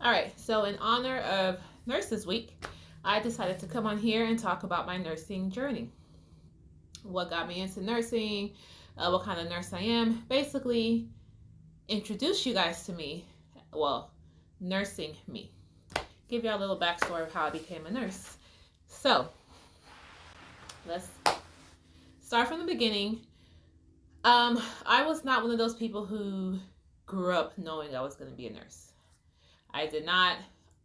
All right, so in honor of Nurses Week, I decided to come on here and talk about my nursing journey. What got me into nursing, what kind of nurse I am. Basically, introduce you guys to me. Well, nursing me. Give y'all a little backstory of how I became a nurse. So, let's start from the beginning. I was not one of those people who grew up knowing I was going to be a nurse. I did not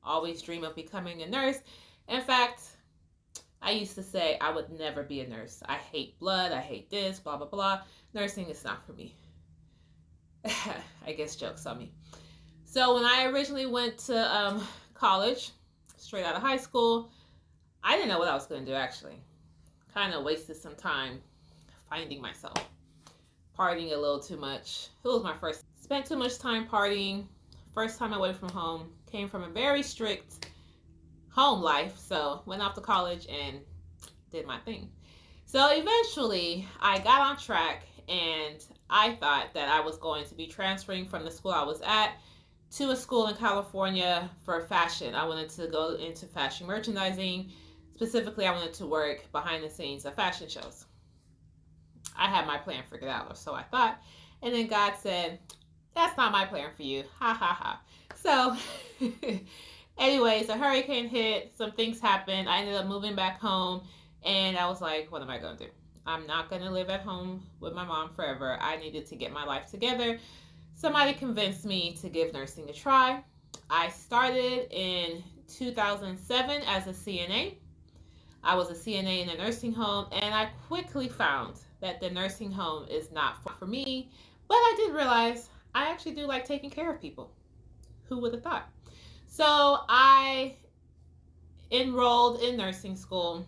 always dream of becoming a nurse. In fact, I used to say I would never be a nurse. I hate blood. I hate this, blah, blah, blah. Nursing is not for me. I guess jokes on me. So when I originally went to college, straight out of high school, I didn't know what I was going to do actually. Kind of wasted some time finding myself. Partying a little too much. It was my first. Spent too much time partying. First time away from home. Came from a very strict home life. So went off to college and did my thing. So eventually I got on track and I thought that I was going to be transferring from the school I was at to a school in California for fashion. I wanted to go into fashion merchandising. Specifically, I wanted to work behind the scenes of fashion shows. I had my plan figured out, or so I thought. And then God said, that's not my plan for you. Ha ha ha. So, anyways, a hurricane hit, some things happened. I ended up moving back home, and I was like, what am I going to do? I'm not going to live at home with my mom forever. I needed to get my life together. Somebody convinced me to give nursing a try. I started in 2007 as a CNA. I was a CNA in a nursing home, and I quickly found that the nursing home is not for me. But I did realize I actually do like taking care of people. Who would have thought? So I enrolled in nursing school.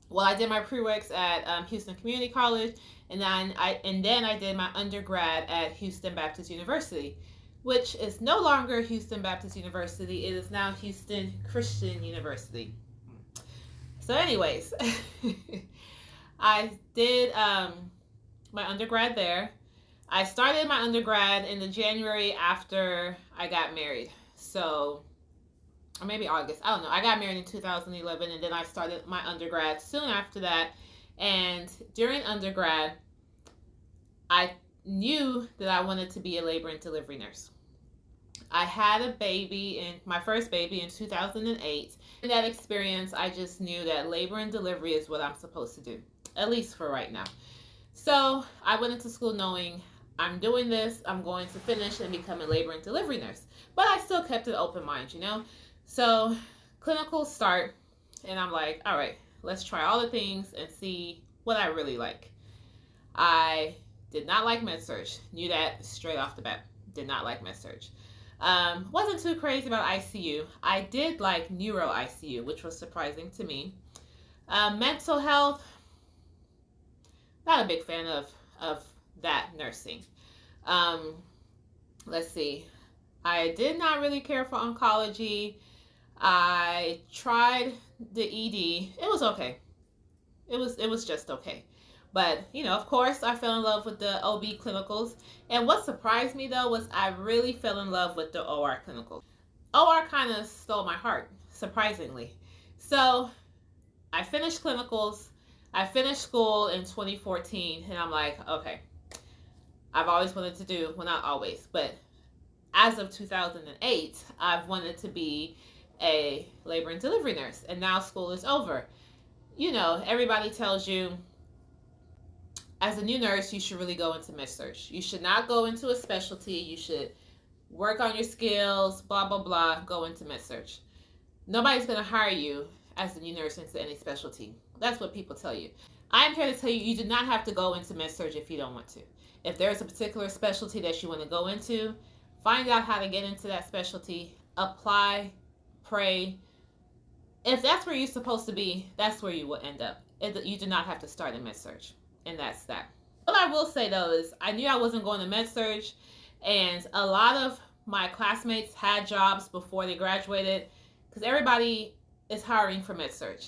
Well, I did my prereqs at Houston Community College, and then I did my undergrad at Houston Baptist University, which is no longer Houston Baptist University. It is now Houston Christian University. So, anyways, I did my undergrad there. I started my undergrad in the January after I got married. So, or maybe August. I don't know. I got married in 2011, and then I started my undergrad soon after that. And during undergrad, I knew that I wanted to be a labor and delivery nurse. I had a baby, my first baby in 2008. In that experience, I just knew that labor and delivery is what I'm supposed to do, at least for right now. So I went into school knowing I'm doing this, I'm going to finish and become a labor and delivery nurse. But I still kept an open mind, you know? So clinicals start, and I'm like, all right, let's try all the things and see what I really like. I did not like med-surg. Knew that straight off the bat. Did not like med-surg. Wasn't too crazy about ICU. I did like neuro ICU, which was surprising to me. Mental health, not a big fan of that nursing. Let's see. I did not really care for oncology. I tried the ED. It was okay. It was just okay. But, you know, of course, I fell in love with the OB clinicals. And what surprised me, though, was I really fell in love with the OR clinicals. OR kind of stole my heart, surprisingly. So I finished clinicals. I finished school in 2014. And I'm like, okay, I've always wanted to do, well, not always, but as of 2008, I've wanted to be a labor and delivery nurse. And now school is over. You know, everybody tells you, as a new nurse, you should really go into med-surg. You should not go into a specialty. You should work on your skills, blah, blah, blah, go into med-surg. Nobody's going to hire you as a new nurse into any specialty. That's what people tell you. I'm here to tell you, you do not have to go into med-surg if you don't want to. If there's a particular specialty that you want to go into, find out how to get into that specialty, apply, pray. If that's where you're supposed to be, that's where you will end up. You do not have to start in med-surg. And that's that. What I will say though is I knew I wasn't going to med-surg, and a lot of my classmates had jobs before they graduated because everybody is hiring for med-surg.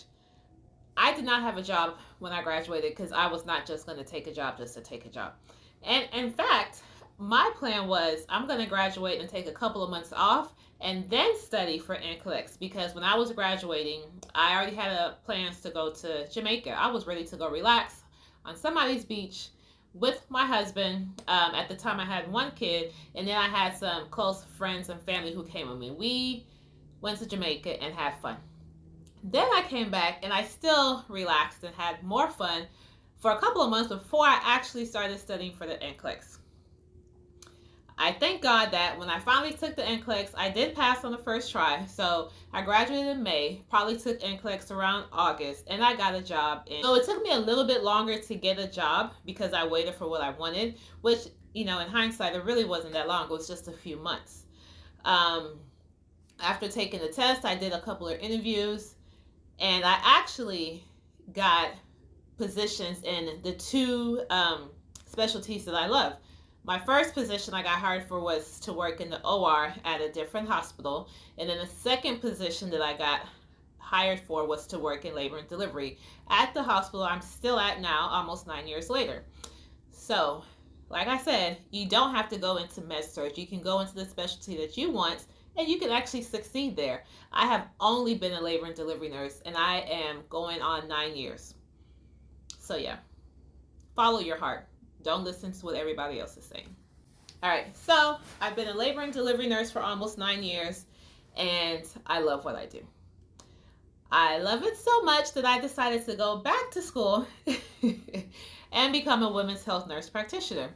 I did not have a job when I graduated because I was not just going to take a job just to take a job. And in fact, my plan was I'm going to graduate and take a couple of months off and then study for NCLEX, because when I was graduating, I already had plans to go to Jamaica. I was ready to go relax on somebody's beach with my husband. At the time, I had one kid, and then I had some close friends and family who came with me. We went to Jamaica and had fun. Then I came back and I still relaxed and had more fun for a couple of months before I actually started studying for the NCLEX. I thank God that when I finally took the NCLEX, I did pass on the first try. So I graduated in May, probably took NCLEX around August, and I got a job. So it took me a little bit longer to get a job because I waited for what I wanted, which, in hindsight, it really wasn't that long. It was just a few months. After taking the test, I did a couple of interviews, and I actually got positions in the two specialties that I love. My first position I got hired for was to work in the OR at a different hospital. And then the second position that I got hired for was to work in labor and delivery at the hospital I'm still at now, almost 9 years later. So, like I said, you don't have to go into med surg. You can go into the specialty that you want, and you can actually succeed there. I have only been a labor and delivery nurse, and I am going on 9 years. So yeah, follow your heart. Don't listen to what everybody else is saying. All right, so I've been a labor and delivery nurse for almost 9 years, and I love what I do. I love it so much that I decided to go back to school and become a women's health nurse practitioner.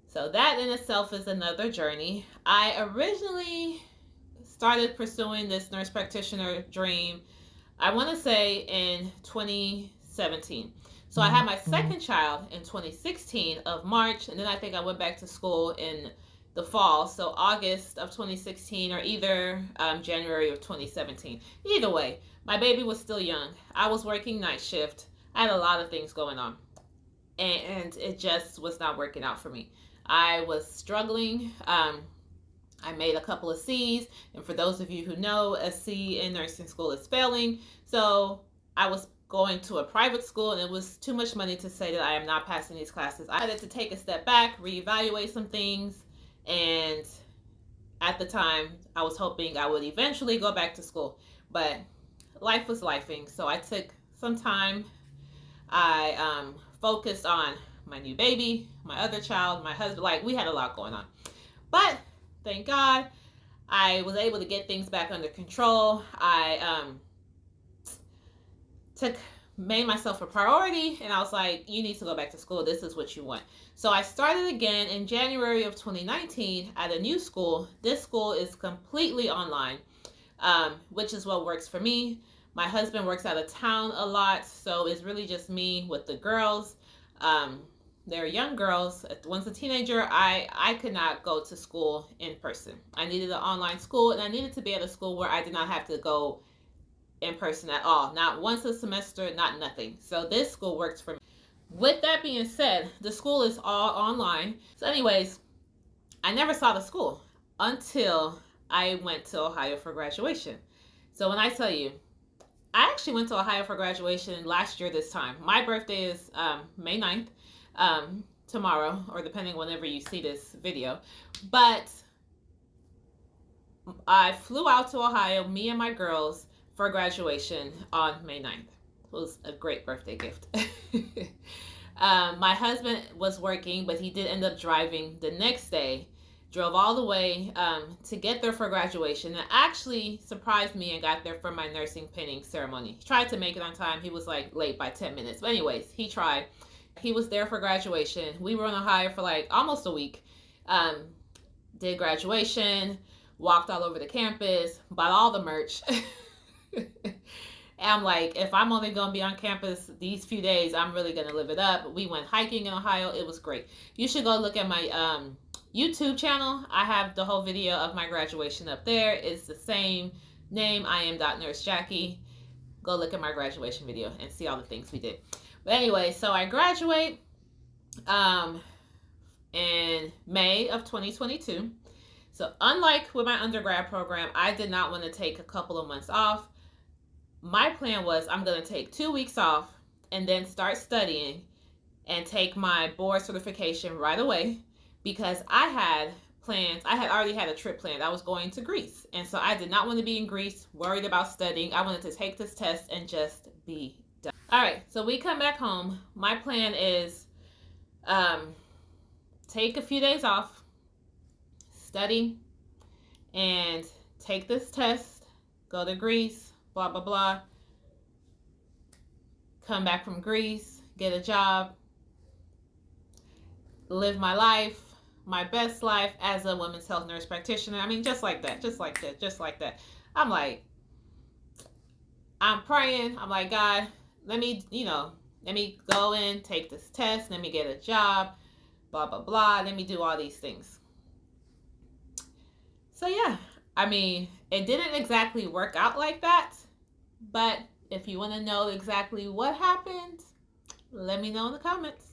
So that in itself is another journey. I originally started pursuing this nurse practitioner dream, I want to say in 2017. So I had my second child in 2016 of March, and then I think I went back to school in the fall, so August of 2016 or either January of 2017. Either way, my baby was still young. I was working night shift. I had a lot of things going on, and it just was not working out for me. I was struggling. I made a couple of C's, and for those of you who know, a C in nursing school is failing. So I was going to a private school, and it was too much money to say that I am not passing these classes. I had to take a step back, reevaluate some things, and at the time, I was hoping I would eventually go back to school, but life was lifing, so I took some time. I focused on my new baby, my other child, my husband. Like, we had a lot going on, but thank God I was able to get things back under control. I made myself a priority, and I was like, you need to go back to school. This is what you want. So I started again in January of 2019 at a new school. This school is completely online, which is what works for me. My husband works out of town a lot, so it's really just me with the girls. They're young girls. Once a teenager, I could not go to school in person. I needed an online school, and I needed to be at a school where I did not have to go in person at all. Not once a semester, not nothing. So this school works for me. With that being said, the school is all online. So anyways, I never saw the school until I went to Ohio for graduation. So when I tell you, I actually went to Ohio for graduation last year this time. My birthday is May 9th, tomorrow, or depending whenever you see this video. But I flew out to Ohio, me and my girls, for graduation on May 9th. It was a great birthday gift. My husband was working, but he did end up driving the next day. Drove all the way to get there for graduation, and actually surprised me and got there for my nursing pinning ceremony. He tried to make it on time. He was like late by 10 minutes. But anyways, he tried. He was there for graduation. We were in Ohio for like almost a week. Did graduation, walked all over the campus, bought all the merch. And I'm like, if I'm only going to be on campus these few days, I'm really going to live it up. We went hiking in Ohio. It was great. You should go look at my YouTube channel. I have the whole video of my graduation up there. It's the same name, IAM.NurseJackie. Go look at my graduation video and see all the things we did. But anyway, so I graduate in May of 2022. So unlike with my undergrad program, I did not want to take a couple of months off. My plan was I'm going to take 2 weeks off and then start studying and take my board certification right away, because I had plans. I had already had a trip planned. I was going to Greece. And so I did not want to be in Greece, worried about studying. I wanted to take this test and just be done. All right, so we come back home. My plan is take a few days off, study, and take this test, go to Greece, blah, blah, blah. Come back from Greece, get a job, live my life, my best life as a women's health nurse practitioner. I mean, just like that, just like that, just like that. I'm like, I'm praying. I'm like, God, let me go in, take this test, let me get a job, blah, blah, blah. Let me do all these things. So yeah, I mean, it didn't exactly work out like that, but if you want to know exactly what happened, let me know in the comments.